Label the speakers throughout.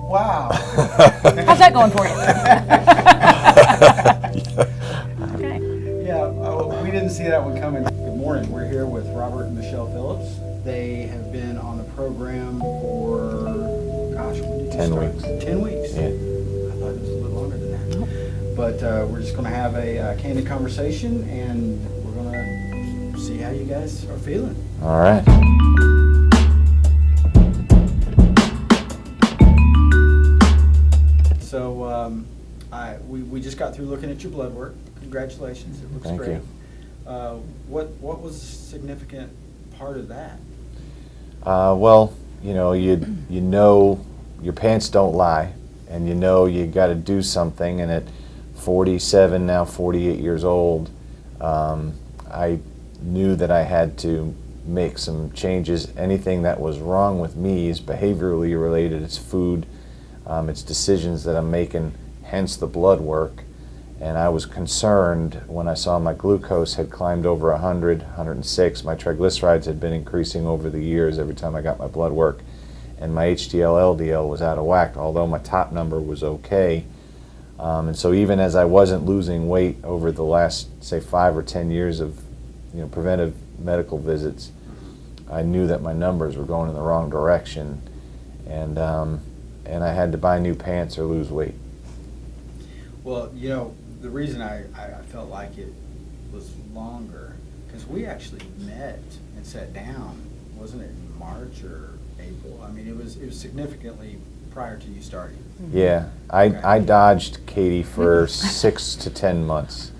Speaker 1: Wow.
Speaker 2: How's that going for you? Okay.
Speaker 1: Yeah, we didn't see that one coming. Good morning. We're here with Robert and Michelle Phillips. They have been on the program for, gosh, when did you
Speaker 3: 10
Speaker 1: start?
Speaker 3: weeks.
Speaker 1: 10 weeks?
Speaker 3: Yeah.
Speaker 1: I thought it was a little longer than that. But we're just going to have a candid conversation, and we're going to see how you guys are feeling.
Speaker 3: All right.
Speaker 1: So we just got through looking at your blood work. Congratulations, it looks
Speaker 3: Thank
Speaker 1: great.
Speaker 3: you.
Speaker 1: What was a significant part of that?
Speaker 3: Well, you know your pants don't lie, and you got to do something. And at 47, now 48 years old, I knew that I had to make some changes. Anything that was wrong with me is behaviorally related. It's food, it's decisions that I'm making, hence the blood work. And I was concerned when I saw my glucose had climbed over 100, 106. My triglycerides had been increasing over the years every time I got my blood work. And my HDL, LDL was out of whack, although my top number was okay. And so even as I wasn't losing weight over the last, say, 5 or 10 years of preventive medical visits, I knew that my numbers were going in the wrong direction. And I had to buy new pants or lose weight.
Speaker 1: Well, the reason I felt like it was longer, because we actually met and sat down, wasn't it in March or April? I mean, it was significantly prior to you starting.
Speaker 3: Yeah, I dodged Katie for 6 to 10 months.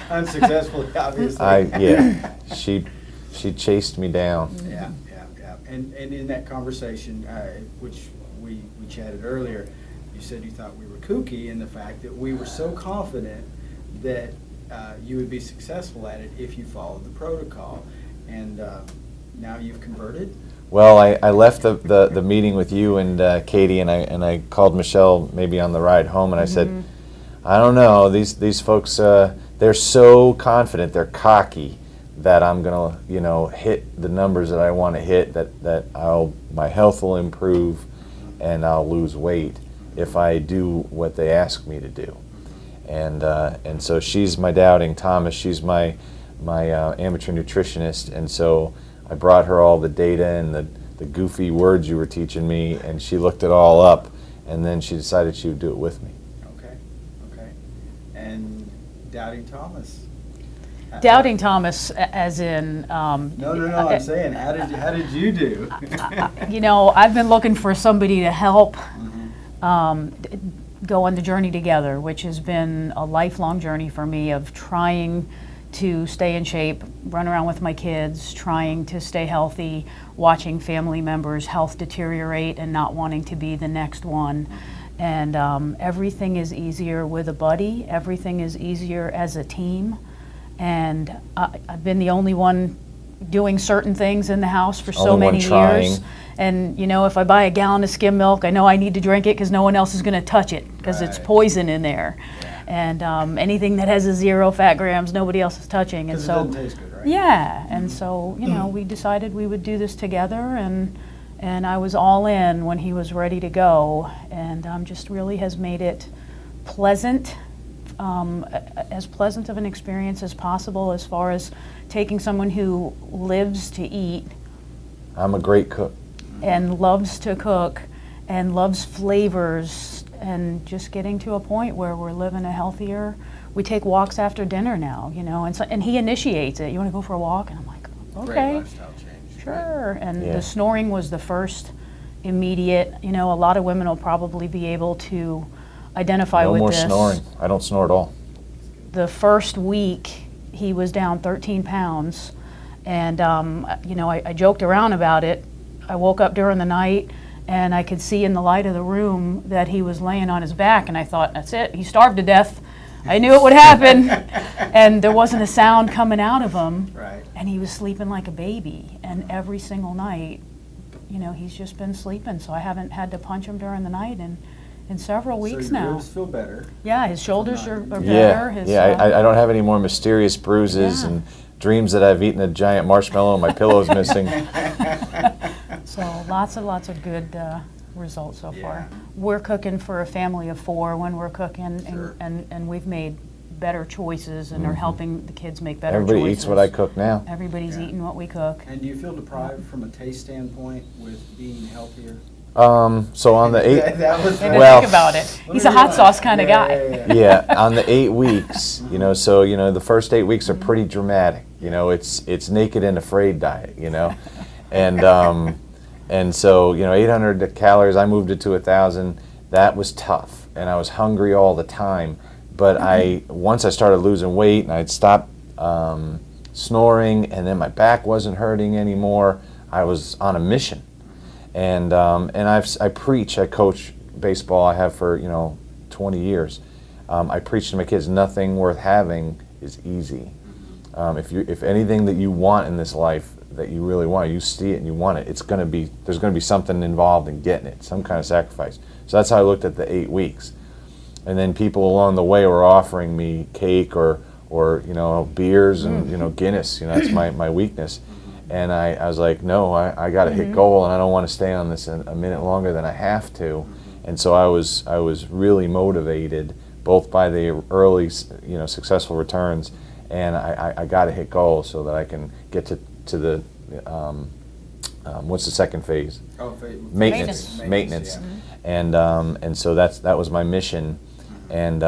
Speaker 1: Unsuccessfully, obviously.
Speaker 3: She chased me down.
Speaker 1: Yeah. And in that conversation, which we chatted earlier, you said you thought we were kooky in the fact that we were so confident that you would be successful at it if you followed the protocol. And now you've converted?
Speaker 3: Well, I left the meeting with you and Katie, and I called Michelle maybe on the ride home, and I said, I don't know, these folks, they're so confident, they're cocky that I'm gonna hit the numbers that I want to hit, that my health will improve and I'll lose weight if I do what they ask me to do. And so she's my doubting Thomas. She's my amateur nutritionist, and so I brought her all the data and the goofy words you were teaching me, and she looked it all up, and then she decided she would do it with me.
Speaker 1: Okay. And doubting Thomas?
Speaker 2: Doubting Thomas, as in...
Speaker 1: No, I'm saying, how did you do?
Speaker 2: I've been looking for somebody to help go on the journey together, which has been a lifelong journey for me of trying to stay in shape, run around with my kids, trying to stay healthy, watching family members' health deteriorate and not wanting to be the next one. And everything is easier with a buddy. Everything is easier as a team. And I've been the only one doing certain things in the house for so many years. And if I buy a gallon of skim milk, I know I need to drink it because no one else is going to touch it because it's poison in there. And anything that has a 0 fat grams, nobody else is touching. And so,
Speaker 1: it doesn't taste good, right?
Speaker 2: Yeah, and so we decided we would do this together, and I was all in when he was ready to go, and just really has made it pleasant, as pleasant of an experience as possible, as far as taking someone who lives to eat.
Speaker 3: I'm a great cook.
Speaker 2: And loves to cook, and loves flavors, and just getting to a point where we're living a healthier. We take walks after dinner now, and he initiates it. You want to go for a walk? And I'm like, okay.
Speaker 1: Great lifestyle change.
Speaker 2: Sure.
Speaker 1: Right?
Speaker 2: And the snoring was the first immediate. A lot of women will probably be able to identify with this.
Speaker 3: No more snoring. I don't snore at all.
Speaker 2: The first week, he was down 13 pounds, and I joked around about it. I woke up during the night, and I could see in the light of the room that he was laying on his back, and I thought, that's it, he starved to death. I knew it would happen. And there wasn't a sound coming out of him.
Speaker 1: Right.
Speaker 2: And he was sleeping like a baby. And every single night, he's just been sleeping, so I haven't had to punch him during the night in several weeks
Speaker 1: so your
Speaker 2: now.
Speaker 1: ribs feel better.
Speaker 2: Yeah, his shoulders are better.
Speaker 3: I don't have any more mysterious bruises and dreams that I've eaten a giant marshmallow and my pillow's missing.
Speaker 2: So lots of good results so
Speaker 1: Yeah.
Speaker 2: far. We're cooking for a family of 4 when we're cooking,
Speaker 1: Sure.
Speaker 2: and we've made better choices and are
Speaker 3: Mhm.
Speaker 2: helping the kids make better
Speaker 3: Everybody
Speaker 2: choices.
Speaker 3: eats what I cook now.
Speaker 2: Everybody's
Speaker 1: Yeah.
Speaker 2: eating what we cook.
Speaker 1: And do you feel deprived from a taste standpoint with being healthier?
Speaker 3: So on the 8,
Speaker 1: That was
Speaker 2: And to
Speaker 3: Well-
Speaker 2: think about it,
Speaker 1: Let
Speaker 2: he's
Speaker 1: me
Speaker 2: a hot
Speaker 1: rewind.
Speaker 2: sauce kind of
Speaker 1: Yeah,
Speaker 2: guy.
Speaker 1: yeah, yeah.
Speaker 3: yeah, on the 8 weeks, so the first 8 weeks are pretty dramatic. It's naked and afraid diet, and so 800 calories. I moved it to 1,000. That was tough, and I was hungry all the time. But once I started losing weight and I'd stopped snoring, and then my back wasn't hurting anymore. I was on a mission, and I preach. I coach baseball. I have for 20 years. I preach to my kids, nothing worth having is easy. If anything that you want in this life that you really want, you see it and you want it, there's going to be something involved in getting it, some kind of sacrifice. So that's how I looked at the 8 weeks. And then people along the way were offering me cake or beers and Guinness. That's my weakness. And I was like, no, I got to hit goal, and I don't want to stay on this a minute longer than I have to. And so I was really motivated, both by the early successful returns, and I got to hit goal so that I can get to the what's the second phase?
Speaker 1: Oh,
Speaker 3: Maintenance.
Speaker 1: Yeah.
Speaker 3: And so that was my mission, and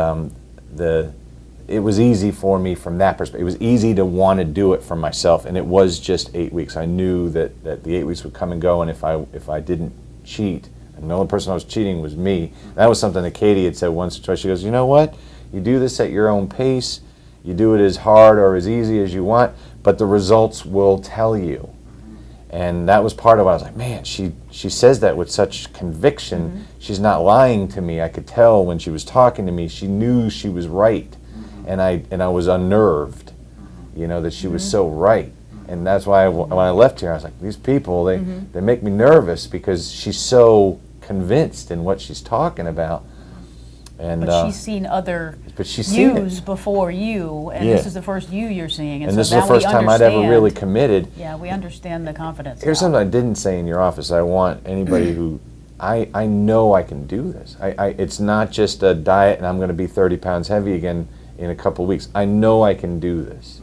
Speaker 3: it was easy for me from that perspective. It was easy to want to do it for myself, and it was just 8 weeks. I knew that the 8 weeks would come and go, and if I didn't cheat, and the only person I was cheating was me. That was something that Katie had said once or twice. She goes, you know what? You do this at your own pace. You do it as hard or as easy as you want, but the results will tell you. And that was part of what I was like, man, she says that with such conviction.
Speaker 2: Mm-hmm.
Speaker 3: She's not lying to me. I could tell when she was talking to me, she knew she was right. And I was unnerved, that she was so right. And that's why when I left here, I was like, these people, they make me nervous because she's so convinced in what she's talking about. And
Speaker 2: But she's seen other
Speaker 3: seen it.
Speaker 2: yous before you, and
Speaker 3: Yeah.
Speaker 2: this is the first you you're seeing.
Speaker 3: And
Speaker 2: so
Speaker 3: this is
Speaker 2: now
Speaker 3: the first
Speaker 2: we
Speaker 3: time I'd ever really
Speaker 2: understand-
Speaker 3: committed.
Speaker 2: Yeah, we understand the confidence.
Speaker 3: Here's
Speaker 2: now.
Speaker 3: something I didn't say in your office. I want anybody who, I know I can do this. It's not just a diet and I'm going to be 30 pounds heavy again in a couple weeks. I know I can do this.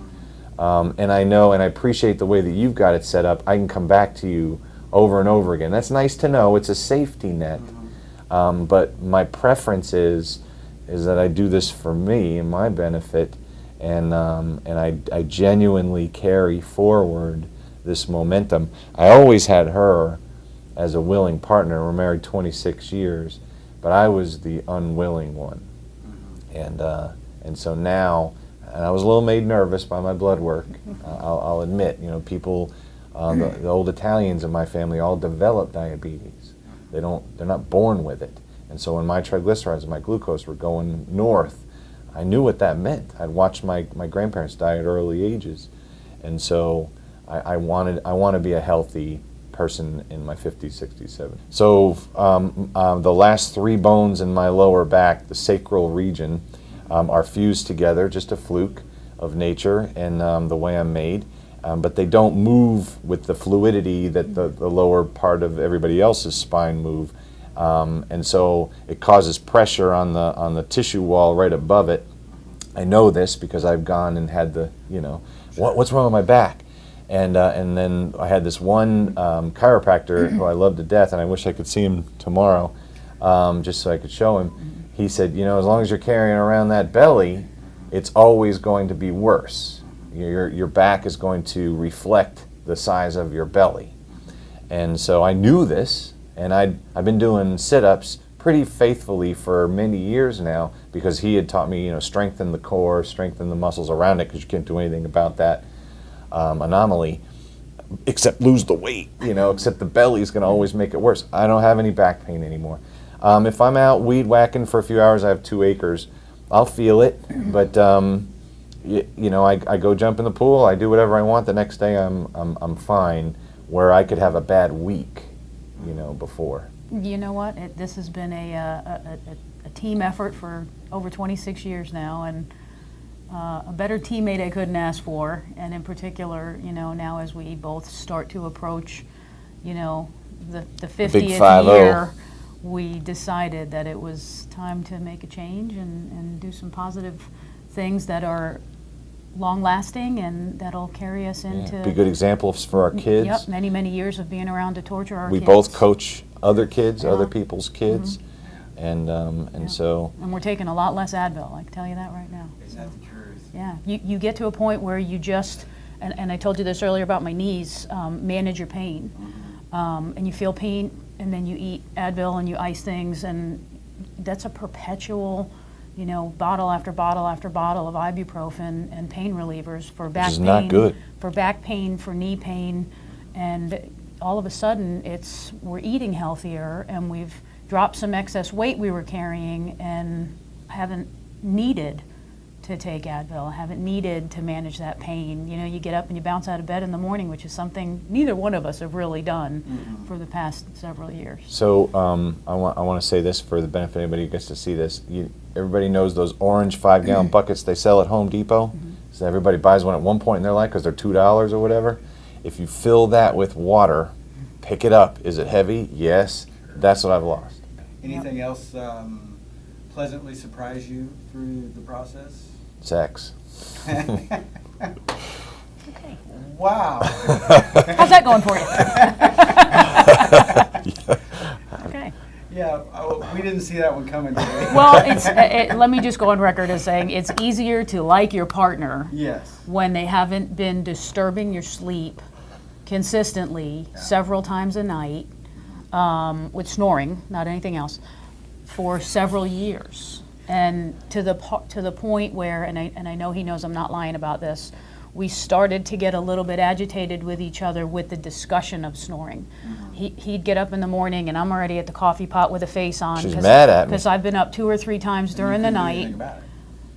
Speaker 3: And I know, and I appreciate the way that you've got it set up. I can come back to you over and over again. That's nice to know. It's a safety net. But my preference is that I do this for me and my benefit, and I genuinely carry forward this momentum. I always had her as a willing partner. We're married 26 years, but I was the unwilling one. And so now, and I was a little made nervous by my blood work. I'll admit, people, the old Italians in my family all develop diabetes. They're not born with it. And so when my triglycerides and my glucose were going north, I knew what that meant. I'd watched my grandparents die at early ages. And so I want to be a healthy person in my 50s, 60s, 70s. So the last 3 bones in my lower back, the sacral region, are fused together, just a fluke of nature and the way I'm made. But they don't move with the fluidity that the lower part of everybody else's spine move. And so it causes pressure on the tissue wall right above it. I know this because I've gone and had what's wrong with my back? And then I had this one chiropractor who I love to death, and I wish I could see him tomorrow, just so I could show him. He said, as long as you're carrying around that belly, it's always going to be worse. Your back is going to reflect the size of your belly. And so I knew this, and I've been doing sit-ups pretty faithfully for many years now because he had taught me, strengthen the core, strengthen the muscles around it, because you can't do anything about that anomaly except lose the weight, except the belly is going to always make it worse. I don't have any back pain anymore. If I'm out weed whacking for a few hours, I have 2 acres, I'll feel it, but I go jump in the pool, I do whatever I want. The next day I'm fine, where I could have a bad week, before.
Speaker 2: You know what? This has been a team effort for over 26 years now, and a better teammate I couldn't ask for. And in particular, now as we both start to approach, the
Speaker 3: big
Speaker 2: 50th
Speaker 3: 50.
Speaker 2: year, we decided that it was time to make a change and do some positive things that are long-lasting and that'll carry us into...
Speaker 3: Yeah, be good examples for our kids.
Speaker 2: Yep, many, many years of being around to torture our
Speaker 3: We
Speaker 2: kids.
Speaker 3: both coach other kids,
Speaker 2: Yeah.
Speaker 3: other people's kids, and
Speaker 2: Yeah.
Speaker 3: so
Speaker 2: And we're taking a lot less Advil, I can tell you that right now.
Speaker 1: Is that the truth?
Speaker 2: Yeah, you get to a point where you just, and I told you this earlier about my knees, manage your pain. And you feel pain, and then you eat Advil and you ice things, and that's a perpetual, bottle after bottle after bottle of ibuprofen and pain relievers for back pain.
Speaker 3: is not good.
Speaker 2: For back pain, for knee pain, and all of a sudden we're eating healthier, and we've dropped some excess weight we were carrying and haven't needed to take Advil, haven't needed to manage that pain. You get up and you bounce out of bed in the morning, which is something neither one of us have really done for the past several years.
Speaker 3: So I want to say this for the benefit of anybody who gets to see this. Everybody knows those orange 5-gallon buckets they sell at Home Depot? So everybody buys one at one point in their life because they're $2 or whatever. If you fill that with water, pick it up. Is it heavy? Yes. That's what I've lost.
Speaker 1: Anything else pleasantly surprise you through the process?
Speaker 3: Sex.
Speaker 2: Okay.
Speaker 1: Wow.
Speaker 2: How's that going for you? Okay.
Speaker 1: Yeah, we didn't see that one coming today.
Speaker 2: Well, let me just go on record as saying it's easier to like your partner
Speaker 1: Yes.
Speaker 2: when they haven't been disturbing your sleep consistently several times a night with snoring, not anything else, for several years. And to the point where, and I know he knows I'm not lying about this, we started to get a little bit agitated with each other with the discussion of snoring. He'd get up in the morning and I'm already at the coffee pot with a face on.
Speaker 3: She's mad at me.
Speaker 2: Because I've been up 2 or 3 times during the
Speaker 1: You couldn't do
Speaker 2: night.
Speaker 1: anything about it.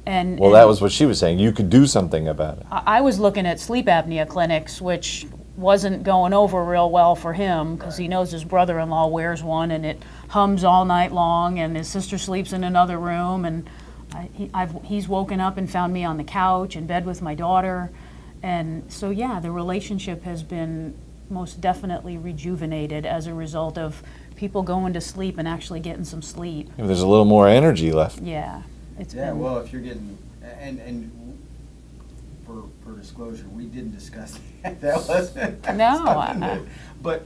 Speaker 2: And
Speaker 3: Well, that was what she was saying. You could do something about it.
Speaker 2: I was looking at sleep apnea clinics, which wasn't going over real well for him because he knows his brother-in-law wears one and it hums all night long, and his sister sleeps in another room, and he's woken up and found me on the couch in bed with my daughter. And so yeah, the relationship has been most definitely rejuvenated as a result of people going to sleep and actually getting some sleep.
Speaker 3: If there's a little more energy left.
Speaker 2: Yeah, it's
Speaker 1: Yeah,
Speaker 2: been...
Speaker 1: well, if you're getting, and for disclosure, we didn't discuss that. That wasn't.
Speaker 2: No,
Speaker 1: But,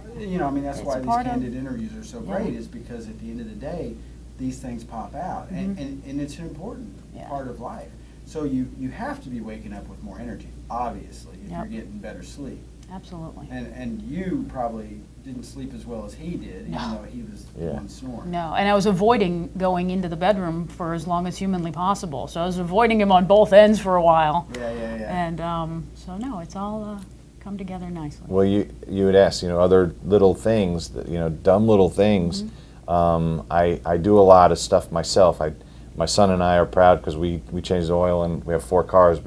Speaker 1: that's
Speaker 2: It's
Speaker 1: why
Speaker 2: a
Speaker 1: these
Speaker 2: part of-
Speaker 1: candid interviews are so
Speaker 2: Yeah.
Speaker 1: great, is because at the end of the day, these things pop out, and it's an important
Speaker 2: Yeah.
Speaker 1: part of life. So you have to be waking up with more energy, obviously, if
Speaker 2: Yep.
Speaker 1: you're getting better sleep.
Speaker 2: Absolutely.
Speaker 1: And you probably didn't sleep as well as he did, even
Speaker 2: No.
Speaker 1: though he was the
Speaker 3: Yeah.
Speaker 1: one snoring.
Speaker 2: No, and I was avoiding going into the bedroom for as long as humanly possible. So I was avoiding him on both ends for a while.
Speaker 1: Yeah.
Speaker 2: And so no, it's all come together nicely.
Speaker 3: Well, you would ask, other little things, that, dumb little things. I do a lot of stuff myself. My son and I are proud because we change the oil, and we have 4 cars,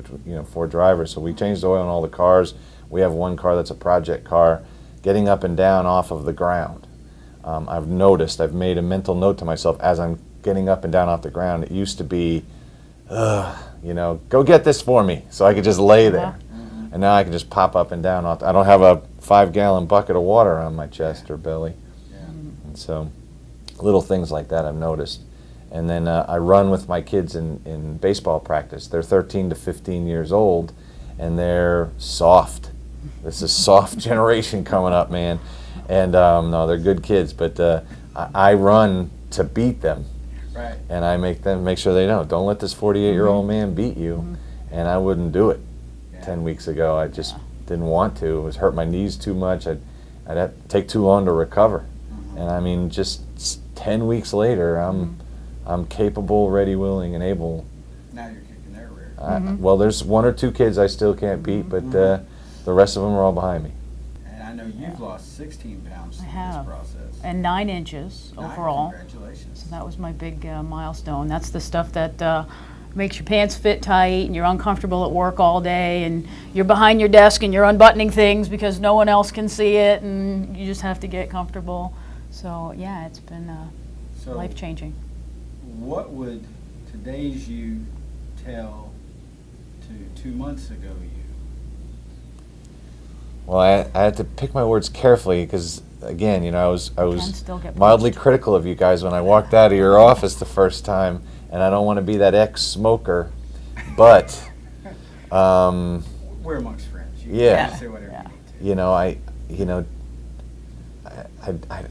Speaker 3: 4 drivers. So we change the oil in all the cars. We have 1 car that's a project car. Getting up and down off of the ground. I've made a mental note to myself as I'm getting up and down off the ground. It used to be, go get this for me, so I could just lay there. And now I can just pop up and down. I don't have a 5-gallon bucket of water on my chest or belly.
Speaker 1: Yeah.
Speaker 3: And so little things like that I've noticed. And then I run with my kids in baseball practice. They're 13 to 15 years old, and they're soft. This is soft generation coming up, man. And no, they're good kids, but I run to beat them.
Speaker 1: Right.
Speaker 3: And I make sure they know, don't let this 48-year-old man beat you. And I wouldn't do it.
Speaker 1: Yeah.
Speaker 3: 10 weeks ago, I just didn't want to. It was hurt my knees too much. I'd have to take too long to recover. And just 10 weeks later, I'm capable, ready, willing, and able.
Speaker 1: Now you're kicking their rear.
Speaker 3: Well, there's 1 or 2 kids I still can't beat, but the rest of them are all behind me.
Speaker 1: And I know you've lost 16 pounds
Speaker 2: I
Speaker 1: through
Speaker 2: have.
Speaker 1: this process.
Speaker 2: And 9 inches
Speaker 1: Nice,
Speaker 2: overall.
Speaker 1: Congratulations.
Speaker 2: So that was my big milestone. That's the stuff that makes your pants fit tight, and you're uncomfortable at work all day, and you're behind your desk and you're unbuttoning things because no one else can see it, and you just have to get comfortable. So yeah, it's been
Speaker 1: So
Speaker 2: life-changing.
Speaker 1: what would today's you tell to 2 months ago you?
Speaker 3: Well, I had to pick my words carefully because, again, you know, I was
Speaker 2: Can still get
Speaker 3: mildly
Speaker 2: punched.
Speaker 3: critical of you guys when I walked out of your office the first time, and I don't want to be that ex-smoker, but
Speaker 1: We're amongst friends. You
Speaker 3: Yeah.
Speaker 1: can say whatever
Speaker 2: Yeah.
Speaker 1: you need to.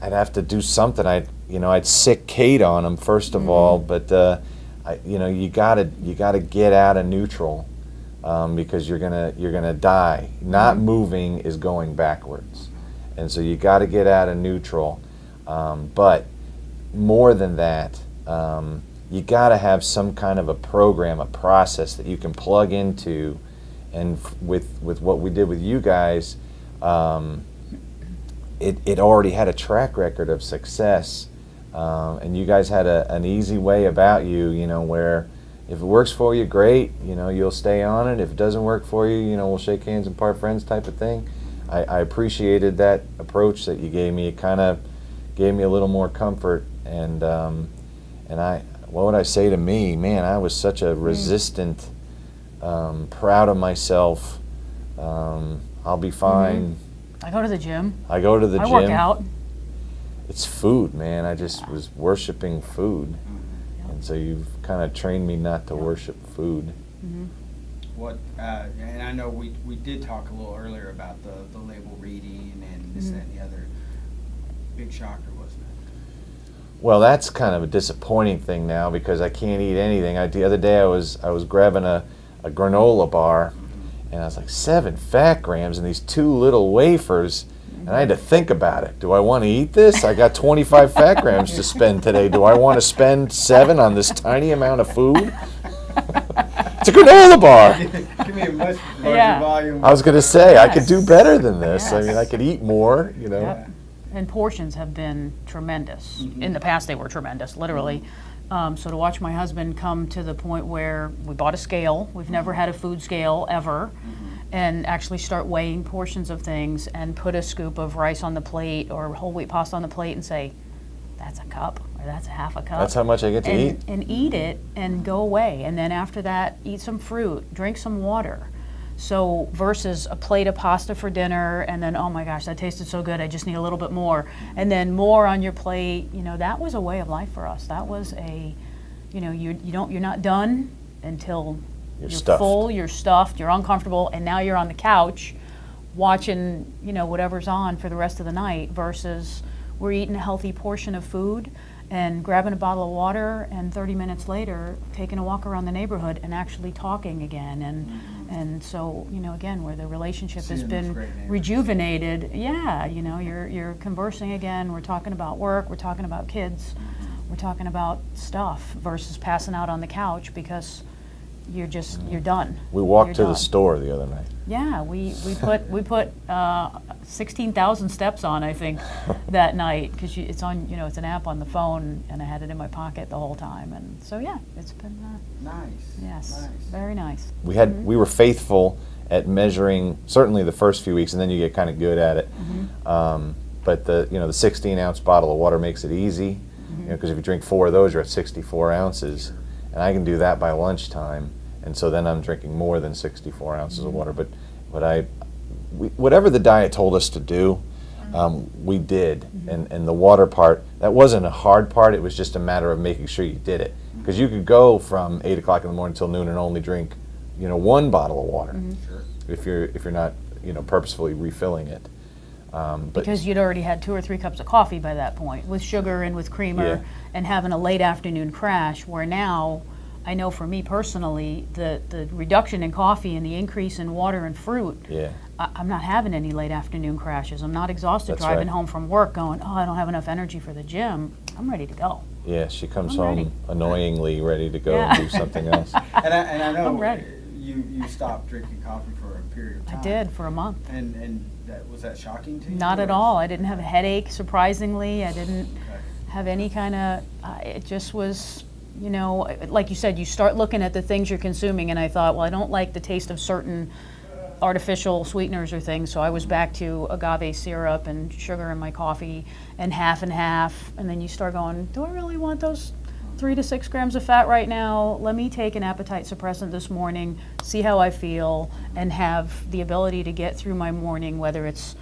Speaker 3: I'd have to do something. I'd sick Kate on him first of all, but you gotta get out of neutral because you're gonna die. Not moving is going backwards, and so you got to get out of neutral. But more than that, you got to have some kind of a program, a process that you can plug into, and with what we did with you guys. It already had a track record of success, and you guys had an easy way about you, where if it works for you, great, you'll stay on it. If it doesn't work for you, we'll shake hands and part friends type of thing. I appreciated that approach that you gave me. It kind of gave me a little more comfort, and what would I say to me? Man, I was such a resistant, proud of myself. I'll be fine.
Speaker 2: I go to the gym.
Speaker 3: I go to the
Speaker 2: I
Speaker 3: gym.
Speaker 2: work out.
Speaker 3: It's food, man. I just was worshiping food. And so you've kind of trained me not to worship food.
Speaker 1: What, and I know we did talk a little earlier about the label reading and this, that, and the other. Big shocker, wasn't it?
Speaker 3: Well, that's kind of a disappointing thing now because I can't eat anything. The other day I was grabbing a granola bar, and I was like, 7 fat grams and these 2 little wafers. And I had to think about it. Do I want to eat this? I got 25 fat grams to spend today. Do I want to spend 7 on this tiny amount of food? It's a granola bar.
Speaker 1: Give me a much larger
Speaker 2: Yeah.
Speaker 1: volume.
Speaker 3: I was going to say, I could do
Speaker 2: Yes.
Speaker 3: better than this. I
Speaker 2: Yes.
Speaker 3: mean, I could eat more,
Speaker 2: Yep. And portions have been tremendous. In the past, they were tremendous, literally. So to watch my husband come to the point where we bought a scale, we've never had a food scale ever, and actually start weighing portions of things and put a scoop of rice on the plate or whole wheat pasta on the plate and say, that's a cup or that's a half a cup.
Speaker 3: That's how much I get to eat.
Speaker 2: And eat it and go away. And then after that, eat some fruit, drink some water. So versus a plate of pasta for dinner and then, oh my gosh, that tasted so good, I just need a little bit more. And then more on your plate, that was a way of life for us. That was you're not done until you're
Speaker 3: stuffed.
Speaker 2: full, you're stuffed, you're uncomfortable, and now you're on the couch watching, whatever's on for the rest of the night versus we're eating a healthy portion of food and grabbing a bottle of water and 30 minutes later taking a walk around the neighborhood and actually talking again and so again where the relationship has
Speaker 1: Seeing those
Speaker 2: been
Speaker 1: great neighbors.
Speaker 2: rejuvenated, you're conversing again, we're talking about work, we're talking about kids, we're talking about stuff versus passing out on the couch because you're done.
Speaker 3: We walked
Speaker 2: You're
Speaker 3: to the
Speaker 2: done.
Speaker 3: store the other night.
Speaker 2: Yeah, we put 16,000 steps on, I think, that night because it's on it's an app on the phone and I had it in my pocket the whole time and so yeah, it's been
Speaker 1: Nice.
Speaker 2: yes,
Speaker 1: Nice.
Speaker 2: very nice.
Speaker 3: We were faithful at measuring certainly the first few weeks, and then you get kind of good at it. But the 16-ounce bottle of water makes it easy because if you drink 4 of those, you're at 64 ounces, and I can do that by lunchtime. And so then I'm drinking more than 64 ounces of water. But whatever the diet told us to do, we did. And the water part, that wasn't a hard part. It was just a matter of making sure you did it. Because you could go from 8 o'clock in the morning till noon and only drink, 1 bottle of water
Speaker 1: Sure.
Speaker 3: if you're not, purposefully refilling it. But
Speaker 2: Because you'd already had 2 or 3 cups of coffee by that point with sugar and with creamer
Speaker 3: Yeah.
Speaker 2: and having a late afternoon crash where now I know for me personally the reduction in coffee and the increase in water and fruit,
Speaker 3: yeah,
Speaker 2: I'm not having any late afternoon crashes. I'm not exhausted
Speaker 3: That's
Speaker 2: driving
Speaker 3: right.
Speaker 2: home from work going, I don't have enough energy for the gym. I'm ready to go.
Speaker 3: yeah, she comes
Speaker 2: I'm
Speaker 3: home
Speaker 2: ready.
Speaker 3: annoyingly ready to go
Speaker 2: Yeah.
Speaker 3: and do something else.
Speaker 1: And I know
Speaker 2: I'm ready.
Speaker 1: you stopped drinking coffee for a period of time.
Speaker 2: I did for a month.
Speaker 1: And was that shocking to you?
Speaker 2: Not at
Speaker 1: or-
Speaker 2: all. I didn't have a headache, surprisingly. I didn't
Speaker 1: Okay.
Speaker 2: have any kind of, it just was, like you said, you start looking at the things you're consuming, and I thought, well, I don't like the taste of certain artificial sweeteners or things, so I was back to agave syrup and sugar in my coffee and half, and then you start going, do I really want those 3 to 6 grams of fat right now. Let me take an appetite suppressant this morning, see how I feel, and have the ability to get through my morning, whether it's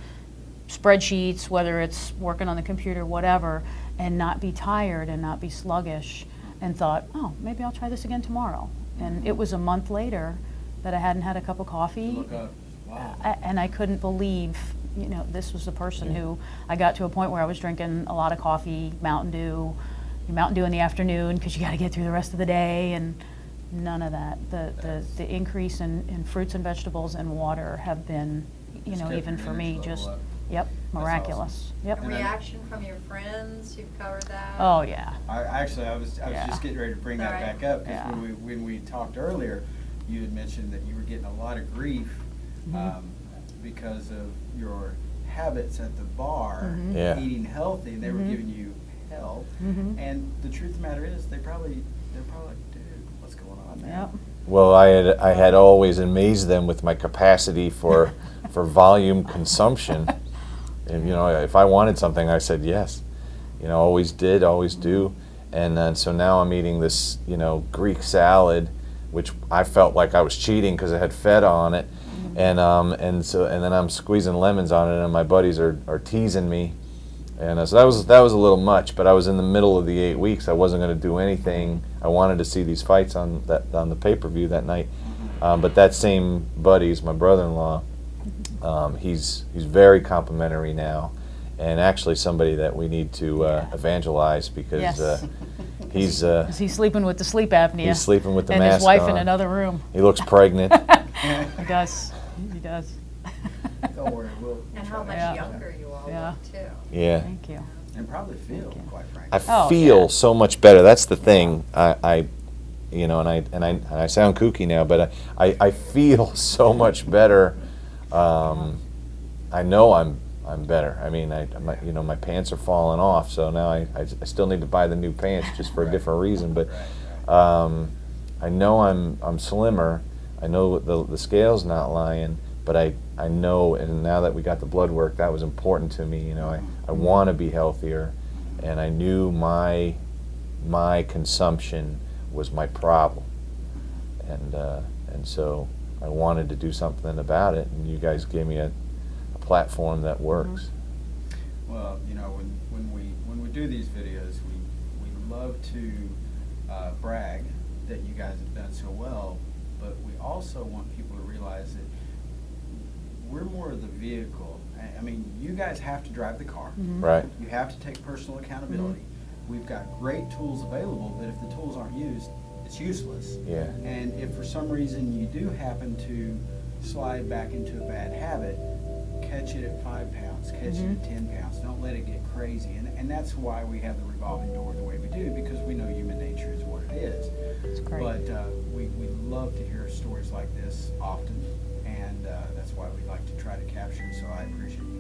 Speaker 2: spreadsheets, whether it's working on the computer, whatever, and not be tired and not be sluggish, and thought, oh, maybe I'll try this again tomorrow. And it was a month later that I hadn't had a cup of coffee.
Speaker 1: Look up. Wow.
Speaker 2: And I couldn't believe, this was the person who, I got to a point where I was drinking a lot of coffee, Mountain Dew in the afternoon because you got to get through the rest of the day, and none of that. The increase in fruits and vegetables and water have been,
Speaker 1: Just kept
Speaker 2: even
Speaker 1: your
Speaker 2: for me,
Speaker 1: energy
Speaker 2: just,
Speaker 1: level up.
Speaker 2: yep,
Speaker 1: That's
Speaker 2: miraculous.
Speaker 1: awesome.
Speaker 2: Yep.
Speaker 4: A reaction from your friends, you've covered that?
Speaker 2: Oh, yeah.
Speaker 1: I was
Speaker 2: Yeah.
Speaker 1: just getting ready to bring that
Speaker 4: Alright.
Speaker 1: back up, because
Speaker 2: Yeah.
Speaker 1: when we talked earlier, you had mentioned that you were getting a lot of grief because of your habits at the bar,
Speaker 3: Yeah.
Speaker 1: eating healthy, and they were giving you hell. And the truth of the matter is, they're probably like, dude, what's going on, man?
Speaker 2: Yep.
Speaker 3: Well, I had always amazed them with my capacity for volume consumption. And if I wanted something, I said yes. Always did, always do. And then so now I'm eating this Greek salad, which I felt like I was cheating because it had feta on it, and then I'm squeezing lemons on it, and my buddies are teasing me, and so that was a little much. But I was in the middle of the 8 weeks. I wasn't going to do anything. I wanted to see these fights on the pay-per-view that night. But that same buddy's my brother-in-law. He's very complimentary now, and actually somebody that we need to evangelize, because
Speaker 2: Yes.
Speaker 3: he's
Speaker 2: Is he sleeping with the sleep apnea?
Speaker 3: he's sleeping with the
Speaker 2: and
Speaker 3: mask
Speaker 2: his wife
Speaker 3: on.
Speaker 2: in another room.
Speaker 3: He looks pregnant.
Speaker 2: He does. He does.
Speaker 1: Don't worry, we'll
Speaker 4: And how much
Speaker 2: Yeah.
Speaker 4: younger you all
Speaker 2: Yeah.
Speaker 4: look, too.
Speaker 3: Yeah.
Speaker 2: Thank you.
Speaker 1: and probably feel, quite frankly.
Speaker 3: I
Speaker 2: Oh,
Speaker 3: feel
Speaker 2: yeah.
Speaker 3: so much better. That's the thing. And I sound kooky now, but I feel so much better. I know I'm better. I mean, my pants are falling off, so now I still need to buy the new pants just for a different reason. But I know I'm slimmer. I know the scale's not lying, but I know, and now that we got the blood work, that was important to me. I want to be healthier, and I knew my consumption was my problem, and so I wanted to do something about it, and you guys gave me a platform that works.
Speaker 1: Well, when we do these videos, we love to brag that you guys have done so well, but we also want people to realize that we're more of the vehicle. I mean, you guys have to drive the car.
Speaker 3: Right.
Speaker 1: You have to take personal accountability. We've got great tools available, but if the tools aren't used, it's useless.
Speaker 3: Yeah.
Speaker 1: And if for some reason you do happen to slide back into a bad habit, catch it at 5 pounds, catch it at 10 pounds. Don't let it get crazy. And that's why we have the revolving door the way we do, because we know human nature is what it is.
Speaker 2: That's great.
Speaker 1: But we love to hear stories like this often, and that's why we like to try to capture them. So I appreciate you